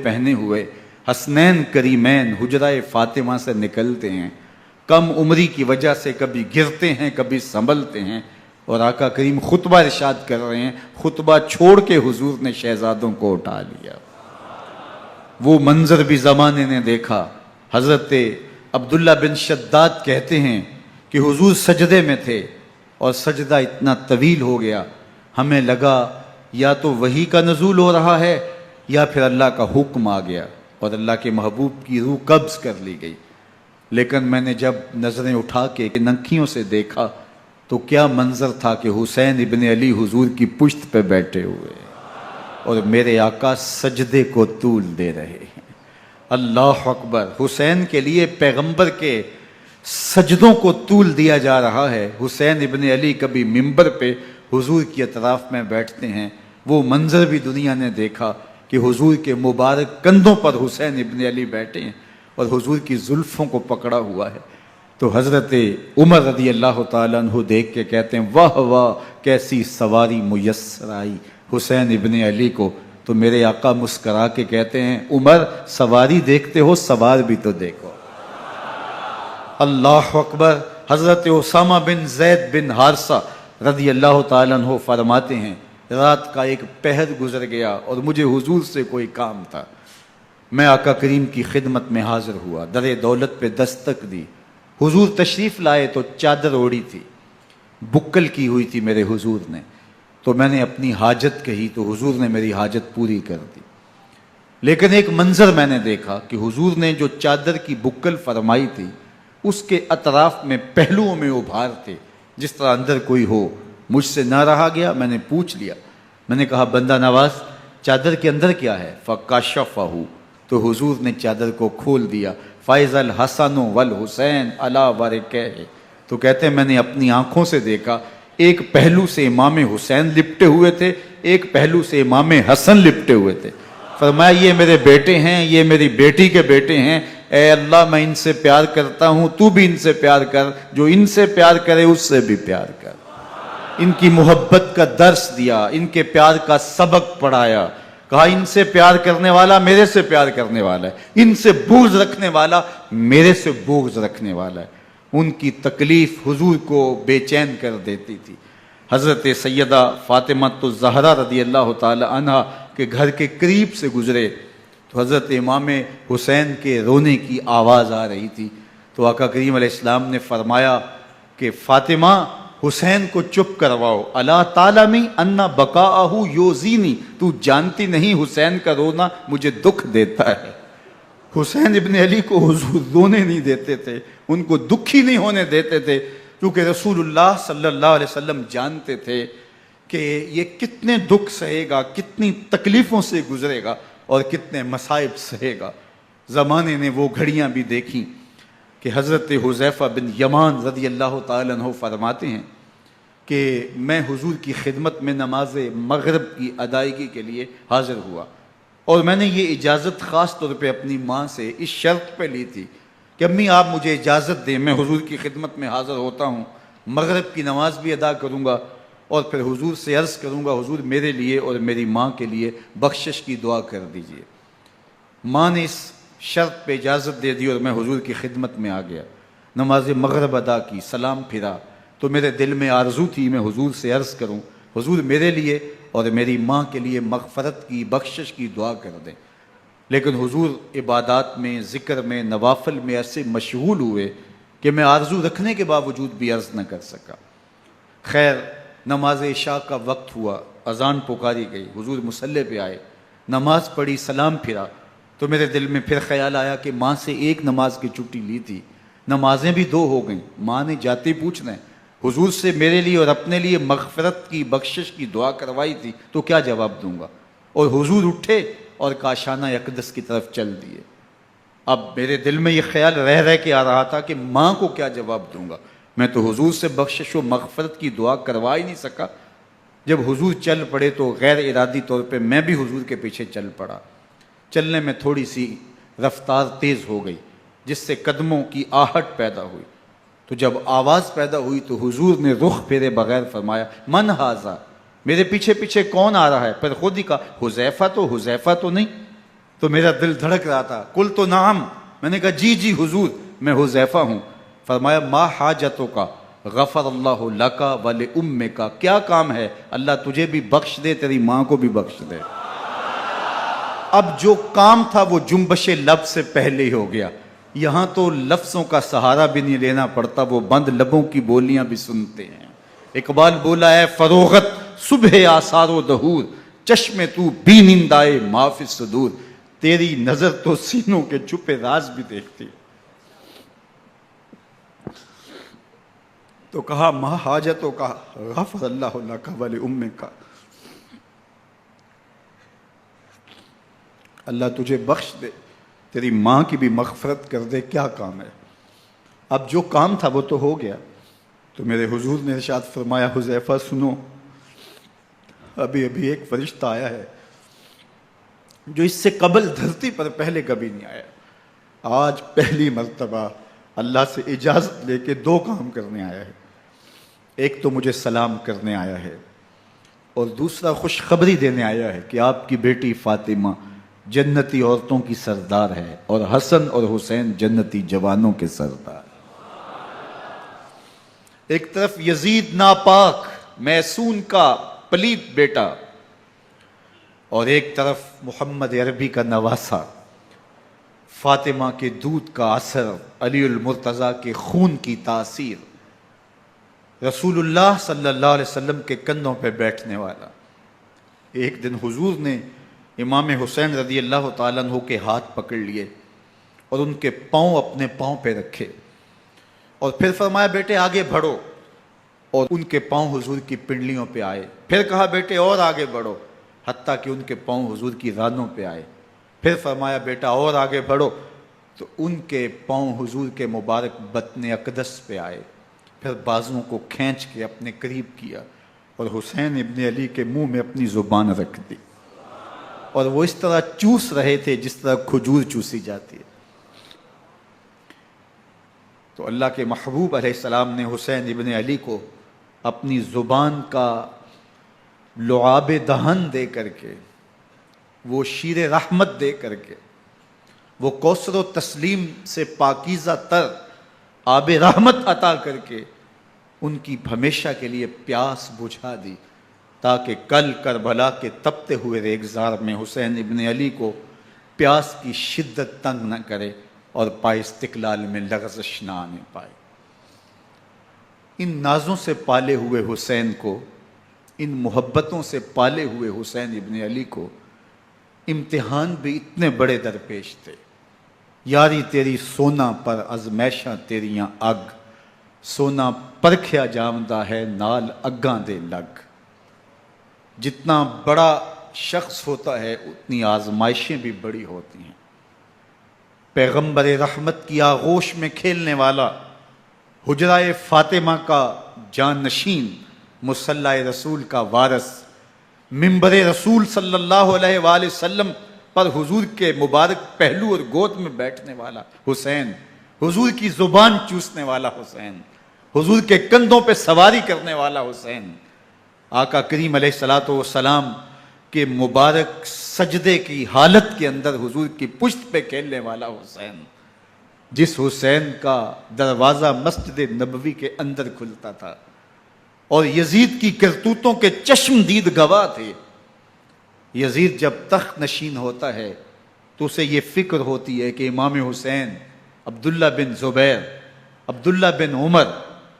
پہنے ہوئے حسنین کریمین حجرہ فاطمہ سے نکلتے ہیں، کم عمری کی وجہ سے کبھی گرتے ہیں کبھی سنبھلتے ہیں، اور آقا کریم خطبہ ارشاد کر رہے ہیں، خطبہ چھوڑ کے حضور نے شہزادوں کو اٹھا لیا۔ وہ منظر بھی زمانے نے دیکھا۔ حضرت عبداللہ بن شداد کہتے ہیں کہ حضور سجدے میں تھے اور سجدہ اتنا طویل ہو گیا، ہمیں لگا یا تو وحی کا نزول ہو رہا ہے یا پھر اللہ کا حکم آ گیا اور اللہ کے محبوب کی روح قبض کر لی گئی۔ لیکن میں نے جب نظریں اٹھا کے ننکیوں سے دیکھا تو کیا منظر تھا کہ حسین ابن علی حضور کی پشت پہ بیٹھے ہوئے اور میرے آقا سجدے کو طول دے رہے ہیں۔ اللہ اکبر! حسین کے لیے پیغمبر کے سجدوں کو طول دیا جا رہا ہے۔ حسین ابن علی کبھی منبر پہ حضور کی اطراف میں بیٹھتے ہیں، وہ منظر بھی دنیا نے دیکھا کہ حضور کے مبارک کندھوں پر حسین ابن علی بیٹھے ہیں اور حضور کی زلفوں کو پکڑا ہوا ہے۔ تو حضرت عمر رضی اللہ تعالیٰ عنہ دیکھ کے کہتے ہیں واہ واہ کیسی سواری میسر آئی حسین ابن علی کو۔ تو میرے آقا مسکرا کے کہتے ہیں عمر سواری دیکھتے ہو سوار بھی تو دیکھو۔ اللہ اکبر! حضرت اسامہ بن زید بن حارثہ رضی اللہ تعالیٰ عنہ فرماتے ہیں رات کا ایک پہر گزر گیا اور مجھے حضور سے کوئی کام تھا، میں آقا کریم کی خدمت میں حاضر ہوا، در دولت پہ دستک دی، حضور تشریف لائے تو چادر اوڑی تھی، بکل کی ہوئی تھی میرے حضور نے، تو میں نے اپنی حاجت کہی تو حضور نے میری حاجت پوری کر دی۔ لیکن ایک منظر میں نے دیکھا کہ حضور نے جو چادر کی بکل فرمائی تھی اس کے اطراف میں پہلوؤں میں ابھار تھے، جس طرح اندر کوئی ہو۔ مجھ سے نہ رہا گیا، میں نے پوچھ لیا، میں نے کہا بندہ نواز چادر کے اندر کیا ہے؟ فَكَشَفَهُ، تو حضور نے چادر کو کھول دیا۔ فَإِذَا الْحَسَنُ وَالْحُسَيْنُ عَلَىٰ وَرِكَيْهِ، تو کہتے ہیں میں نے اپنی آنکھوں سے دیکھا ایک پہلو سے امام حسین لپٹے ہوئے تھے، ایک پہلو سے امام حسن لپٹے ہوئے تھے۔ فرمایا یہ میرے بیٹے ہیں، یہ میری بیٹی کے بیٹے ہیں، اے اللہ میں ان سے پیار کرتا ہوں، تو بھی ان سے پیار کر، جو ان سے پیار کرے اس سے بھی پیار کر۔ ان کی محبت کا درس دیا، ان کے پیار کا سبق پڑھایا، کہا ان سے پیار کرنے والا میرے سے پیار کرنے والا ہے، ان سے بغض رکھنے والا میرے سے بغض رکھنے والا ہے۔ ان کی تکلیف حضور کو بے چین کر دیتی تھی۔ حضرت سیدہ فاطمہ الزہرا رضی اللہ تعالی عنہ کے گھر کے قریب سے گزرے تو حضرت امام حسین کے رونے کی آواز آ رہی تھی، تو آقا کریم علیہ السلام نے فرمایا کہ فاطمہ حسین کو چپ کرواؤ، الا تعلمی ان بقاءہ یوزینی، تو جانتی نہیں حسین کا رونا مجھے دکھ دیتا ہے۔ حسین ابن علی کو حضور رونے نہیں دیتے تھے، ان کو دکھی نہیں ہونے دیتے تھے، کیونکہ رسول اللہ صلی اللہ علیہ وسلم جانتے تھے کہ یہ کتنے دکھ سہے گا، کتنی تکلیفوں سے گزرے گا اور کتنے مصائب سہے گا۔ زمانے نے وہ گھڑیاں بھی دیکھیں کہ حضرت حذیفہ بن یمان رضی اللہ تعالیٰ عنہ فرماتے ہیں کہ میں حضور کی خدمت میں نماز مغرب کی ادائیگی کے لیے حاضر ہوا، اور میں نے یہ اجازت خاص طور پہ اپنی ماں سے اس شرط پہ لی تھی کہ امی آپ مجھے اجازت دیں، میں حضور کی خدمت میں حاضر ہوتا ہوں، مغرب کی نماز بھی ادا کروں گا اور پھر حضور سے عرض کروں گا حضور میرے لیے اور میری ماں کے لیے بخشش کی دعا کر دیجئے۔ ماں نے اس شرط پہ اجازت دے دی اور میں حضور کی خدمت میں آ گیا، نماز مغرب ادا کی، سلام پھرا تو میرے دل میں آرزو تھی میں حضور سے عرض کروں حضور میرے لیے اور میری ماں کے لیے مغفرت کی بخشش کی دعا کر دیں، لیکن حضور عبادات میں ذکر میں نوافل میں ایسے مشغول ہوئے کہ میں آرزو رکھنے کے باوجود بھی عرض نہ کر سکا۔ خیر نماز عشاء کا وقت ہوا، اذان پکاری گئی، حضور مصلی پہ آئے، نماز پڑھی، سلام پھرا تو میرے دل میں پھر خیال آیا کہ ماں سے ایک نماز کی چھٹی لی تھی، نمازیں بھی 2 ہو گئیں، ماں نے جاتے پوچھنا ہے حضور سے میرے لیے اور اپنے لیے مغفرت کی بخشش کی دعا کروائی تھی تو کیا جواب دوں گا؟ اور حضور اٹھے اور کاشانہ اقدس کی طرف چل دیے۔ اب میرے دل میں یہ خیال رہ کے آ رہا تھا کہ ماں کو کیا جواب دوں گا، میں تو حضور سے بخشش و مغفرت کی دعا کروا ہی نہیں سکا۔ جب حضور چل پڑے تو غیر ارادی طور پہ میں بھی حضور کے پیچھے چل پڑا، چلنے میں تھوڑی سی رفتار تیز ہو گئی جس سے قدموں کی آہٹ پیدا ہوئی، تو جب آواز پیدا ہوئی تو حضور نے رخ پھیرے بغیر فرمایا من ھذا، میرے پیچھے پیچھے کون آ رہا ہے؟ پھر خود ہی کہا حذیفہ تو نہیں، تو میرا دل دھڑک رہا تھا. قل تو نعم, میں نے کہا جی جی حضور, میں حذیفہ ہوں. فرمایا ما حاجتوں کا غفر اللہ لکا ول امک, کیا کام ہے, اللہ تجھے بھی بخش دے, تیری ماں کو بھی بخش دے. اب جو کام تھا وہ جنبش لب سے پہلے ہی ہو گیا. یہاں تو لفظوں کا سہارا بھی نہیں لینا پڑتا, وہ بند لبوں کی بولیاں بھی سنتے ہیں. اقبال بولا ہے فروغت صبح آثار و دہور, چشم تو بھی نندائے معاف صدور, تیری نظر تو سینوں کے چھپے راز بھی دیکھتی. تو کہا ما حاجتوں کا غفر اللہ لک ول امک, اللہ تجھے بخش دے, تیری ماں کی بھی مغفرت کر دے, کیا کام ہے. اب جو کام تھا وہ تو ہو گیا. تو میرے حضور نے ارشاد فرمایا حذیفہ سنو, ابھی ابھی ایک فرشتہ آیا ہے جو اس سے قبل دھرتی پر پہلے کبھی نہیں آیا. آج پہلی مرتبہ اللہ سے اجازت لے کے 2 کام کرنے آیا ہے. ایک تو مجھے سلام کرنے آیا ہے, اور دوسرا خوشخبری دینے آیا ہے کہ آپ کی بیٹی فاطمہ جنتی عورتوں کی سردار ہے, اور حسن اور حسین جنتی جوانوں کے سردار. ایک طرف یزید ناپاک میسون کا پلیت بیٹا, اور ایک طرف محمد عربی کا نواسا, فاطمہ کے دودھ کا اثر, علی المرتضیٰ کے خون کی تاثیر, رسول اللہ صلی اللہ علیہ وسلم کے کندھوں پہ بیٹھنے والا. ایک دن حضور نے امام حسین رضی اللہ تعالیٰ عنہ کے ہاتھ پکڑ لیے اور ان کے پاؤں اپنے پاؤں پہ رکھے, اور پھر فرمایا بیٹے آگے بڑھو, اور ان کے پاؤں حضور کی پنڈلیوں پہ آئے. پھر کہا بیٹے اور آگے بڑھو, حتیٰ کہ ان کے پاؤں حضور کی رانوں پہ آئے. پھر فرمایا بیٹا اور آگے بڑھو, تو ان کے پاؤں حضور کے مبارک بطن اقدس پہ آئے. پھر بازوؤں کو کھینچ کے اپنے قریب کیا, اور حسین ابن علی کے منہ میں اپنی زبان رکھ دی, اور وہ اس طرح چوس رہے تھے جس طرح کھجور چوسی جاتی ہے. تو اللہ کے محبوب علیہ السلام نے حسین ابن علی کو اپنی زبان کا لعاب دہن دے کر کے, وہ شیر رحمت دے کر کے, وہ کوثر و تسلیم سے پاکیزہ تر آب رحمت عطا کر کے ان کی ہمیشہ کے لیے پیاس بجھا دی, تاکہ کل کربلا کے تپتے ہوئے ریگزار میں حسین ابن علی کو پیاس کی شدت تنگ نہ کرے اور پائے استقلال میں لغزش نہ آنے پائے. ان نازوں سے پالے ہوئے حسین کو, ان محبتوں سے پالے ہوئے حسین ابن علی کو امتحان بھی اتنے بڑے درپیش تھے. یاری تیری سونا پر ازمیشاں تیریاں اگ, سونا پرکھیا جامدہ ہے نال اگاں دے لگ. جتنا بڑا شخص ہوتا ہے اتنی آزمائشیں بھی بڑی ہوتی ہیں. پیغمبر رحمت کی آغوش میں کھیلنے والا, حجرہ فاطمہ کا جانشین, مصلی رسول کا وارث, منبر رسول صلی اللہ علیہ وآلہ وسلم پر حضور کے مبارک پہلو اور گود میں بیٹھنے والا حسین, حضور کی زبان چوسنے والا حسین, حضور کے کندھوں پہ سواری کرنے والا حسین, آقا کریم علیہ الصلوۃ والسلام کے مبارک سجدے کی حالت کے اندر حضور کی پشت پہ کھیلنے والا حسین, جس حسین کا دروازہ مسجد نبوی کے اندر کھلتا تھا اور یزید کی کرتوتوں کے چشم دید گواہ تھے. یزید جب تخت نشین ہوتا ہے تو اسے یہ فکر ہوتی ہے کہ امام حسین, عبداللہ بن زبیر, عبداللہ بن عمر,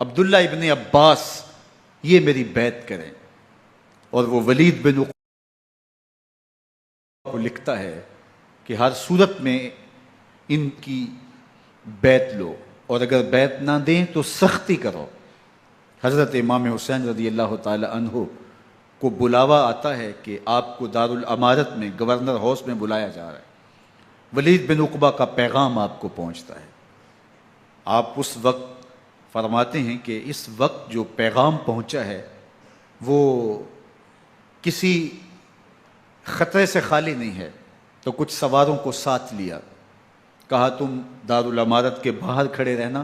عبداللہ ابن عباس یہ میری بیعت کریں. اور وہ ولید بن کو لکھتا ہے کہ ہر صورت میں ان کی بیعت لو, اور اگر بیعت نہ دیں تو سختی کرو. حضرت امام حسین رضی اللہ تعالی عنہ کو بلاوا آتا ہے کہ آپ کو دارالامارت میں گورنر ہاؤس میں بلایا جا رہا ہے. ولید بن عقبہ کا پیغام آپ کو پہنچتا ہے. آپ اس وقت فرماتے ہیں کہ اس وقت جو پیغام پہنچا ہے وہ کسی خطرے سے خالی نہیں ہے. تو کچھ سواروں کو ساتھ لیا, کہا تم دارالامارت کے باہر کھڑے رہنا,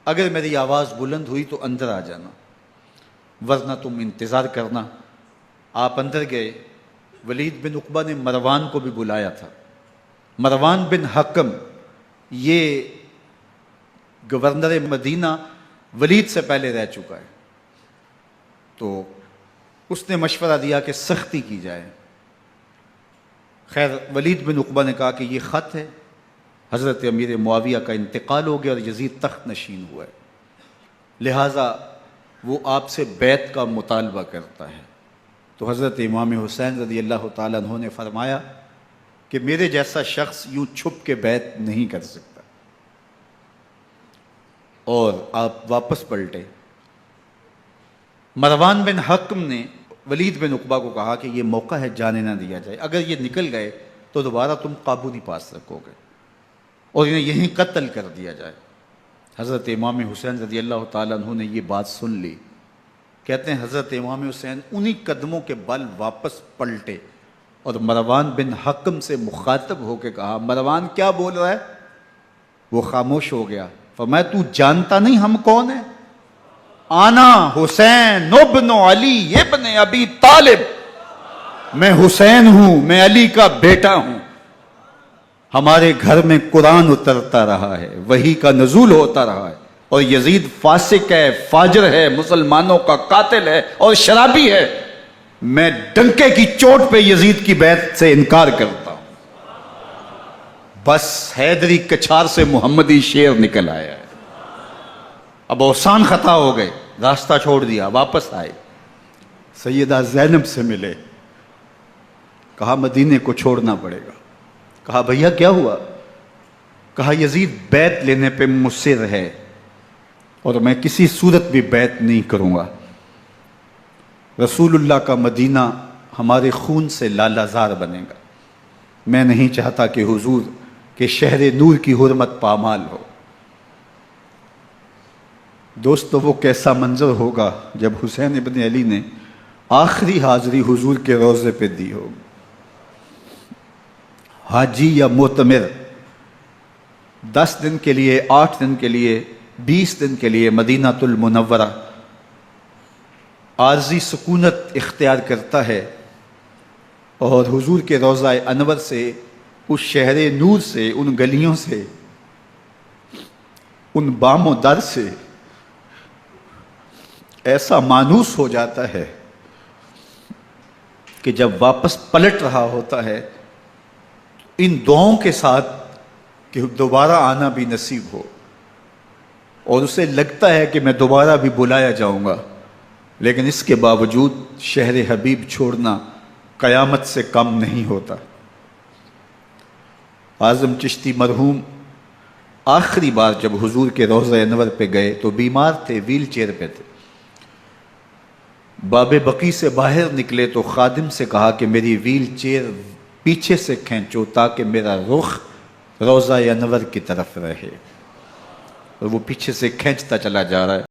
اگر میری آواز بلند ہوئی تو اندر آ جانا, ورنہ تم انتظار کرنا. آپ اندر گئے. ولید بن عقبہ نے مروان کو بھی بلایا تھا. مروان بن حکم یہ گورنر مدینہ ولید سے پہلے رہ چکا ہے، تو اس نے مشورہ دیا کہ سختی کی جائے۔ خیر ولید بن عقبہ نے کہا کہ یہ خط ہے، حضرت امیر معاویہ کا انتقال ہو گیا اور یزید تخت نشین ہوا ہے، لہٰذا وہ آپ سے بیعت کا مطالبہ کرتا ہے۔ تو حضرت امام حسین رضی اللہ تعالیٰ عنہ نے فرمایا کہ میرے جیسا شخص یوں چھپ کے بیعت نہیں کر سکتا، اور آپ واپس پلٹے۔ مروان بن حکم نے ولید بن عقبہ کو کہا کہ یہ موقع ہے جانے نہ دیا جائے، اگر یہ نکل گئے تو دوبارہ تم قابو نہیں پا سکو گے، اور انہیں یہیں قتل کر دیا جائے۔ حضرت امام حسین رضی اللہ تعالیٰ عنہ نے یہ بات سن لی، کہتے ہیں حضرت امام حسین انہی قدموں کے بل واپس پلٹے اور مروان بن حکم سے مخاطب ہو کے کہا، مروان کیا بول رہا ہے؟ وہ خاموش ہو گیا۔ فرمایا تو جانتا نہیں ہم کون ہیں؟ آنا حسین ابن علی ابن ابی طالب، میں حسین ہوں، میں علی کا بیٹا ہوں، ہمارے گھر میں قرآن اترتا رہا ہے، وحی کا نزول ہوتا رہا ہے، اور یزید فاسق ہے، فاجر ہے، مسلمانوں کا قاتل ہے اور شرابی ہے، میں ڈنکے کی چوٹ پہ یزید کی بیعت سے انکار کرتا ہوں۔ بس حیدری کچھار سے محمدی شیر نکل آیا ہے۔ اب اوسان خطا ہو گئے، راستہ چھوڑ دیا، واپس آئے، سیدہ زینب سے ملے، کہا مدینے کو چھوڑنا پڑے گا۔ کہا بھیا کیا ہوا؟ کہا یزید بیعت لینے پہ مصر ہے اور میں کسی صورت بھی بیعت نہیں کروں گا، رسول اللہ کا مدینہ ہمارے خون سے لالہ زار بنے گا، میں نہیں چاہتا کہ حضور کے شہر نور کی حرمت پامال ہو۔ دوستو وہ کیسا منظر ہوگا جب حسین ابن علی نے آخری حاضری حضور کے روضے پہ دی ہوگی۔ حاجی یا معتمر 10 دن کے لیے، 8 دن کے لیے، 20 دن کے لیے مدینہ المنورہ عارضی سکونت اختیار کرتا ہے، اور حضور کے روضہ انور سے، اس شہر نور سے، ان گلیوں سے، ان بام و در سے ایسا مانوس ہو جاتا ہے کہ جب واپس پلٹ رہا ہوتا ہے ان دعاؤں کے ساتھ کہ دوبارہ آنا بھی نصیب ہو، اور اسے لگتا ہے کہ میں دوبارہ بھی بلایا جاؤں گا، لیکن اس کے باوجود شہر حبیب چھوڑنا قیامت سے کم نہیں ہوتا۔ اعظم چشتی مرحوم آخری بار جب حضور کے روضہ انور پہ گئے تو بیمار تھے، ویل چیئر پہ تھے۔ باب بقی سے باہر نکلے تو خادم سے کہا کہ میری ویل چیئر پیچھے سے کھینچو تاکہ میرا رخ روضہ انور کی طرف رہے، اور وہ پیچھے سے کھینچتا چلا جا رہا ہے۔